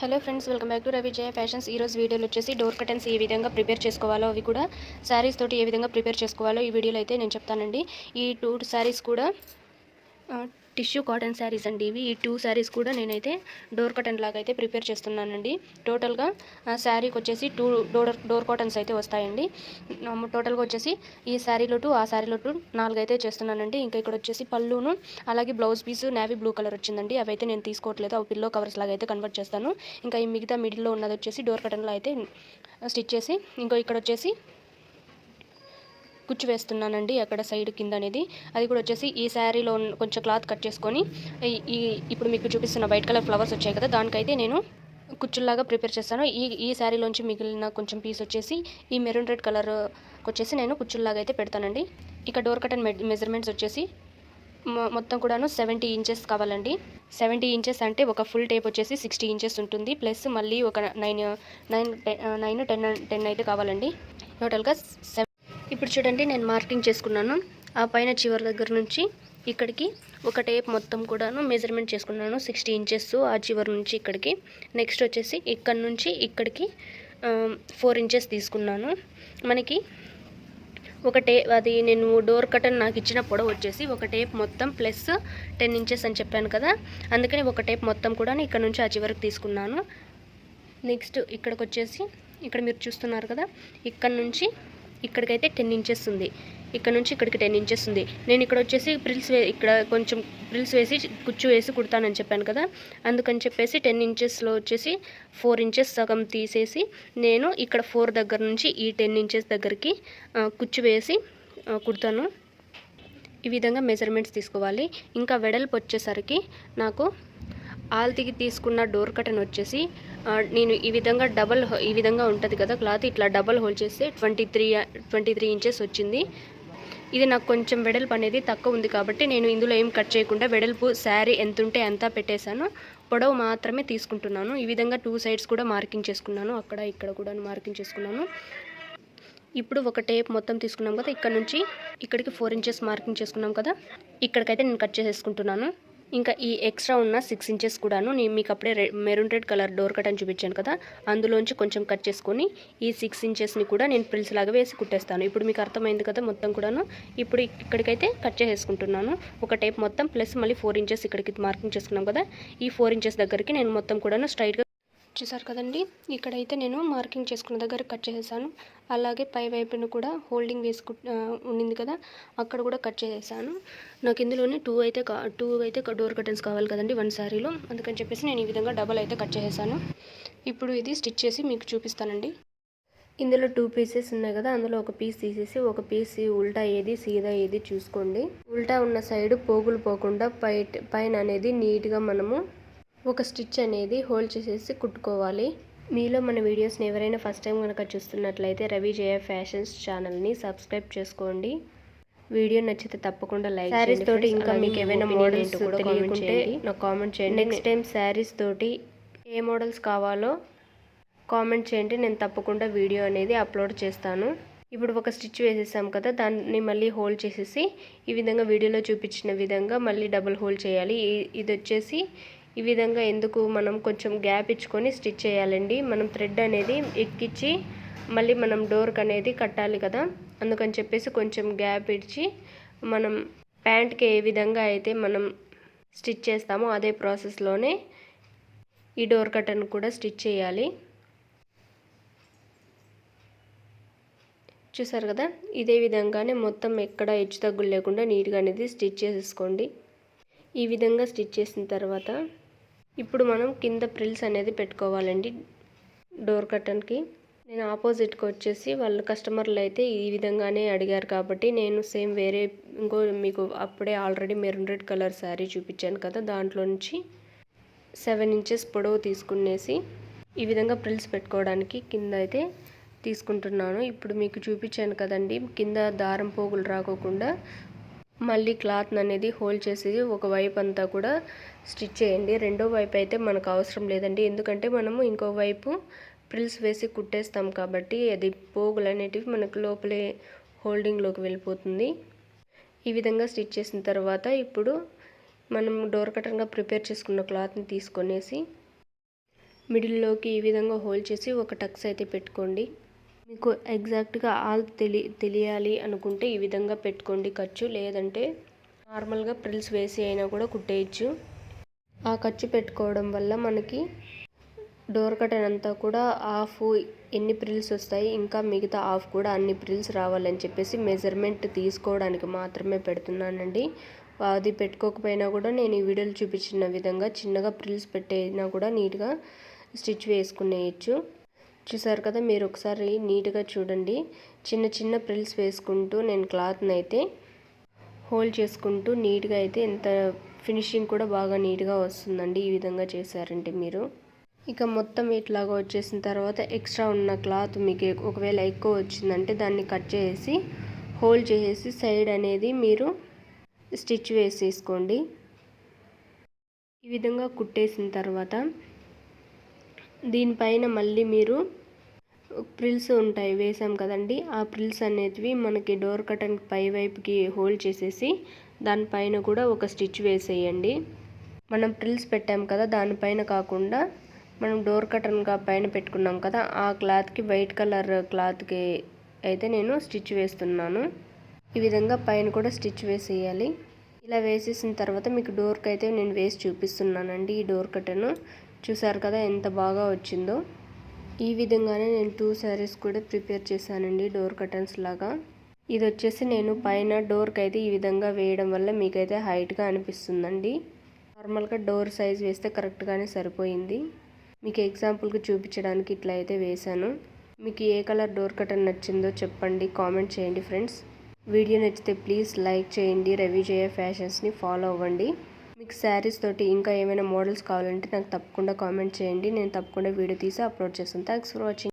Hello friends, welcome back to Ravijaya fashions. ఈ రోజు వీడియోలో వచ్చేసి డోర్ కర్టన్స్ ఏ విధంగా ప్రిపేర్ చేసుకోవాలో, అవి కూడా శారీస్ తోటి ఏ విధంగా ప్రిపేర్ చేసుకోవాలో ఈ వీడియోలో అయితే నేను చెప్తానండి. ఈ 2 శారీస్ కూడా టిష్యూ కాటన్ శారీస్ అండి. ఇవి ఈ 2 శారీస్ కూడా నేనైతే డోర్ కర్టన్ లాగా అయితే ప్రిపేర్ చేస్తున్నానండి. టోటల్గా శారీకి వచ్చేసి 2 డోర్ కాటన్స్ అయితే వస్తాయండి. టోటల్గా వచ్చేసి ఈ శారీలో 2, ఆ శారీలో 2, 4 అయితే చేస్తున్నానండి. ఇంకా ఇక్కడ వచ్చేసి పళ్ళును అలాగే blouse piece navy blue colour వచ్చిందండి. అవి అయితే నేను తీసుకోవట్లేదు, అవి పిల్లో కవర్స్ లాగా అయితే కన్వర్ట్ చేస్తాను. ఇంకా ఈ మిగతా మిడిల్లో ఉన్నది వచ్చేసి డోర్ కర్టన్లో అయితే స్టిచ్ చేసి, ఇంకో ఇక్కడ వచ్చేసి కుచ్చు వేస్తున్నానండి అక్కడ సైడ్ కింద అనేది. అది కూడా వచ్చేసి ఈ శారీలో కొంచెం క్లాత్ కట్ చేసుకొని ఇప్పుడు మీకు చూపిస్తున్న వైట్ కలర్ ఫ్లవర్స్ వచ్చాయి కదా, దానికైతే నేను కుచ్చుల్లాగా ప్రిపేర్ చేస్తాను. ఈ శారీలోంచి మిగిలిన కొంచెం పీస్ వచ్చేసి ఈ మెరూన్ రెడ్ కలర్ వచ్చేసి నేను కుచ్చుల్లాగా అయితే పెడతానండి. ఇక డోర్ కర్టన్ మెజర్మెంట్స్ వచ్చేసి మొత్తం కూడాను 70 ఇంచెస్ కావాలండి. 70 ఇంచెస్ అంటే ఒక ఫుల్ టేప్ వచ్చేసి 60 ఇంచెస్ ఉంటుంది, ప్లస్ మళ్ళీ ఒక 10 అయితే కావాలండి. టోటల్గా ఇప్పుడు చూడండి, నేను మార్కింగ్ చేసుకున్నాను. ఆ పైన చివరి దగ్గర నుంచి ఇక్కడికి ఒక టేప్ మొత్తం కూడాను మెజర్మెంట్ చేసుకున్నాను 60 ఇంచెస్ ఆ చివరి నుంచి ఇక్కడికి. నెక్స్ట్ వచ్చేసి ఇక్కడ నుంచి ఇక్కడికి 4 ఇంచెస్ తీసుకున్నాను. మనకి ఒక అది నేను డోర్ కర్టన్ నాకు ఇచ్చిన పొడవు వచ్చేసి ఒక టేప్ మొత్తం ప్లస్ 10 ఇంచెస్ అని చెప్పాను కదా, అందుకని ఒక టేప్ మొత్తం కూడా ఇక్కడ నుంచి ఆ చివరికి తీసుకున్నాను. నెక్స్ట్ ఇక్కడికి వచ్చేసి ఇక్కడ మీరు చూస్తున్నారు కదా, ఇక్కడ నుంచి ఇక్కడికైతే 10 ఇంచెస్ ఉంది, ఇక్కడ నుంచి ఇక్కడికి 10 ఇంచెస్ ఉంది. నేను ఇక్కడ వచ్చేసి ఇక్కడ కొంచెం ప్రిల్స్ వేసి కుచ్చు వేసి కుడతానని చెప్పాను కదా, అందుకని చెప్పేసి 10 ఇంచెస్లో వచ్చేసి 4 ఇంచెస్ సగం తీసేసి నేను ఇక్కడ 4 దగ్గర నుంచి ఈ 10 ఇంచెస్ దగ్గరికి కుచ్చు వేసి కుడతాను. ఈ విధంగా మెజర్మెంట్స్ తీసుకోవాలి. ఇంకా వెడల్పు వచ్చేసరికి నాకు ఆల్తికి తీసుకున్న డోర్ కర్టన్ వచ్చేసి నేను ఈ విధంగా ఉంటుంది కదా క్లాత్, ఇట్లా డబల్ హోల్ చేస్తే 23 ఇంచెస్ వచ్చింది. ఇది నాకు కొంచెం వెడల్పు అనేది తక్కువ ఉంది కాబట్టి నేను ఇందులో ఏం కట్ చేయకుండా వెడల్పు శారీ ఎంత ఉంటే అంతా పెట్టేశాను, పొడవు మాత్రమే తీసుకుంటున్నాను. ఈ విధంగా 2 సైడ్స్ కూడా మార్కింగ్ చేసుకున్నాను, అక్కడ ఇక్కడ కూడా మార్కింగ్ చేసుకున్నాను. ఇప్పుడు ఒక టేప్ మొత్తం తీసుకున్నాం కదా, ఇక్కడ నుంచి ఇక్కడికి 4 ఇంచెస్ మార్కింగ్ చేసుకున్నాం కదా, ఇక్కడికైతే నేను కట్ చేసేసుకుంటున్నాను. ఇంకా ఈ ఎక్స్ట్రా ఉన్న 6 ఇంచెస్ కూడాను నేను మీకు అప్పుడే maroon red colour door curtain చూపించాను కదా, అందులోంచి కొంచెం కట్ చేసుకొని ఈ 6 ఇంచెస్ని కూడా నేను ప్రిల్స్ లాగా వేసి కుట్టేస్తాను. ఇప్పుడు మీకు అర్థమైంది కదా మొత్తం కూడాను. ఇప్పుడు ఇక్కడికైతే కట్ చేసేసుకుంటున్నాను ఒక టేప్ మొత్తం, ప్లస్ మళ్ళీ 4 ఇంచెస్ ఇక్కడికి మార్కింగ్ చేసుకున్నాం కదా, ఈ 4 ఇంచెస్ దగ్గరికి నేను మొత్తం కూడాను స్ట్రైట్గా చూసారు కదండి. ఇక్కడైతే నేను మార్కింగ్ చేసుకున్న దగ్గర కట్ చేసేసాను. అలాగే పై వైపును కూడా హోల్డింగ్ ఉండింది కదా, అక్కడ కూడా కట్ చేసేసాను. నాకు ఇందులోనే 2 అయితే డోర్ కర్టన్స్ కావాలి కదండి 1 శారీలో, అందుకని చెప్పేసి నేను ఈ విధంగా డబల్ అయితే కట్ చేసేసాను. ఇప్పుడు ఇది స్టిచ్ చేసి మీకు చూపిస్తానండి. ఇందులో 2 పీసెస్ ఉన్నాయి కదా, అందులో ఒక పీస్ తీసేసి ఒక పీస్ ఉల్టా ఏది సీదా ఏది చూసుకోండి. ఉల్టా ఉన్న సైడ్ పోగులు పోకుండా పైన అనేది నీట్గా మనము ఒక స్టిచ్ అనేది హోల్డ్ చేసేసి కుట్టుకోవాలి. మీలో మన వీడియోస్ని ఎవరైనా ఫస్ట్ టైం కనుక చూస్తున్నట్లయితే రవిజయ ఫ్యాషన్స్ ఛానల్ని సబ్స్క్రైబ్ చేసుకోండి. వీడియో నచ్చితే తప్పకుండా లైక్ చేయండి. శారీస్ తోటి ఇంకా మీకు ఏమైనా మోడల్స్ తెలియకుంటే నాకు కామెంట్ చేయండి. నెక్స్ట్ టైం శారీస్ తోటి ఏ మోడల్స్ కావాలో కామెంట్ చేయండి, నేను తప్పకుండా వీడియో అనేది అప్లోడ్ చేస్తాను. ఇప్పుడు ఒక స్టిచ్ వేసేసాం కదా, దాన్ని మళ్ళీ హోల్డ్ చేసేసి ఈ విధంగా వీడియోలో చూపించిన విధంగా మళ్ళీ డబుల్ హోల్డ్ చేయాలి. ఇది వచ్చేసి ఈ విధంగా ఎందుకు మనం కొంచెం గ్యాప్ ఇచ్చుకొని స్టిచ్ చేయాలండి. మనం థ్రెడ్ అనేది ఎక్కించి మళ్ళీ మనం డోర్కి అనేది కట్టాలి కదా, అందుకని చెప్పేసి కొంచెం గ్యాప్ ఇచ్చి మనం ప్యాంట్కి ఏ విధంగా అయితే మనం స్టిచ్ చేస్తామో అదే ప్రాసెస్లోనే ఈ డోర్ కర్టన్ కూడా స్టిచ్ చేయాలి. చూసారు కదా, ఇదే విధంగానే మొత్తం ఎక్కడ హెచ్చు తగ్గులు లేకుండా నీట్గా అనేది స్టిచ్ చేసేసుకోండి. ఈ విధంగా స్టిచ్ చేసిన తర్వాత ఇప్పుడు మనం కింద ప్రిల్స్ అనేది పెట్టుకోవాలండి డోర్ కర్టన్కి. నేను ఆపోజిట్కి వచ్చేసి వాళ్ళు కస్టమర్లు అయితే ఈ విధంగానే అడిగారు కాబట్టి నేను సేమ్ వేరే మీకు అప్పుడే already maroon red colour sari చూపించాను కదా, దాంట్లో నుంచి 7 ఇంచెస్ పొడవు తీసుకునేసి ఈ విధంగా ప్రిల్స్ పెట్టుకోవడానికి కింద అయితే తీసుకుంటున్నాను. ఇప్పుడు మీకు చూపించాను కదండి, కింద దారం పోగులు రాకోకుండా మళ్ళీ క్లాత్ అనేది హోల్డ్ చేసి ఒక వైపు అంతా కూడా స్టిచ్ చేయండి. రెండో వైపు అయితే మనకు అవసరం లేదండి, ఎందుకంటే మనము ఇంకో వైపు ప్రిల్స్ వేసి కుట్టేస్తాం కాబట్టి అది పోగులు అనేటివి మనకు లోపలే హోల్డింగ్లోకి వెళ్ళిపోతుంది. ఈ విధంగా స్టిచ్ చేసిన తర్వాత ఇప్పుడు మనం డోర్ కర్టన్గా ప్రిపేర్ చేసుకున్న క్లాత్ని తీసుకొనేసి మిడిల్లోకి ఈ విధంగా హోల్ చేసి ఒక టక్స్ అయితే పెట్టుకోండి. మీకు ఎగ్జాక్ట్గా ఆల్ తెలియాలి అనుకుంటే ఈ విధంగా పెట్టుకోండి ఖర్చు, లేదంటే నార్మల్గా ప్రిల్స్ వేసి అయినా కూడా కుట్టేయచ్చు. ఆ ఖర్చు పెట్టుకోవడం వల్ల మనకి డోర్ కర్టెన్ అంతా కూడా హాఫ్ ఎన్ని ప్రిల్స్ వస్తాయి, ఇంకా మిగతా హాఫ్ కూడా అన్ని ప్రిల్స్ రావాలని చెప్పేసి మెజర్మెంట్ తీసుకోవడానికి మాత్రమే పెడుతున్నానండి. అది పెట్టుకోకపోయినా కూడా నేను ఈ వీడియోలో చూపించిన విధంగా చిన్నగా ప్రిల్స్ పెట్టైనా కూడా నీట్గా స్టిచ్ వేసుకునేయచ్చు. చూసారు కదా, మీరు ఒకసారి నీట్గా చూడండి. చిన్న చిన్న ప్రిల్స్ వేసుకుంటూ నేను క్లాత్ని అయితే హోల్డ్ చేసుకుంటూ నీట్గా అయితే ఎంత ఫినిషింగ్ కూడా బాగా నీట్గా వస్తుందండి ఈ విధంగా చేశారంటే మీరు. ఇక మొత్తం ఇట్లాగా వచ్చేసిన తర్వాత ఎక్స్ట్రా ఉన్న క్లాత్ మీకు ఒకవేళ ఎక్కువ వచ్చిందంటే దాన్ని కట్ చేసి హోల్డ్ చేసేసి సైడ్ అనేది మీరు స్టిచ్ వేసేసుకోండి. ఈ విధంగా కుట్టేసిన తర్వాత దీనిపైన మళ్ళీ మీరు ప్రిల్స్ ఉంటాయి వేసాం కదండి, ఆ ప్రిల్స్ అనేటివి మనకి డోర్ కర్టన్ పై వైపుకి హోల్డ్ చేసేసి దానిపైన కూడా ఒక స్టిచ్ వేసేయండి. మనం ప్రిల్స్ పెట్టాం కదా, దానిపైన కాకుండా మనం డోర్ కర్టన్గా పైన పెట్టుకున్నాం కదా, ఆ క్లాత్కి వైట్ కలర్ క్లాత్కి అయితే నేను స్టిచ్ వేస్తున్నాను. ఈ విధంగా పైన కూడా స్టిచ్ వేసేయాలి. ఇలా వేసేసిన తర్వాత మీకు డోర్కి అయితే నేను వేసి చూపిస్తున్నానండి. ఈ డోర్ కర్టన్ చూసారు కదా ఎంత బాగా వచ్చిందో. ఈ విధంగానే నేను 2 శారీస్ కూడా ప్రిపేర్ చేశానండి డోర్ కర్టన్స్ లాగా. ఇది వచ్చేసి నేను పైన డోర్కి అయితే ఈ విధంగా వేయడం వల్ల మీకైతే హైట్గా అనిపిస్తుందండి. నార్మల్గా డోర్ సైజ్ వేస్తే కరెక్ట్గానే సరిపోయింది. మీకు ఎగ్జాంపుల్కి చూపించడానికి ఇట్లా అయితే వేశాను. మీకు ఏ కలర్ డోర్ కర్టన్ నచ్చిందో చెప్పండి, కామెంట్ చేయండి ఫ్రెండ్స్. వీడియో నచ్చితే ప్లీజ్ లైక్ చేయండి. రవిజయ ఫ్యాషన్స్ని ఫాలో అవ్వండి. మీకు శారీస్ తోటి ఇంకా ఏమైనా మోడల్స్ కావాలంటే నాకు తప్పకుండా కామెంట్ చేయండి. నేను తప్పకుండా వీడియో తీసి అప్లోడ్ చేస్తాను. Thanks for watching.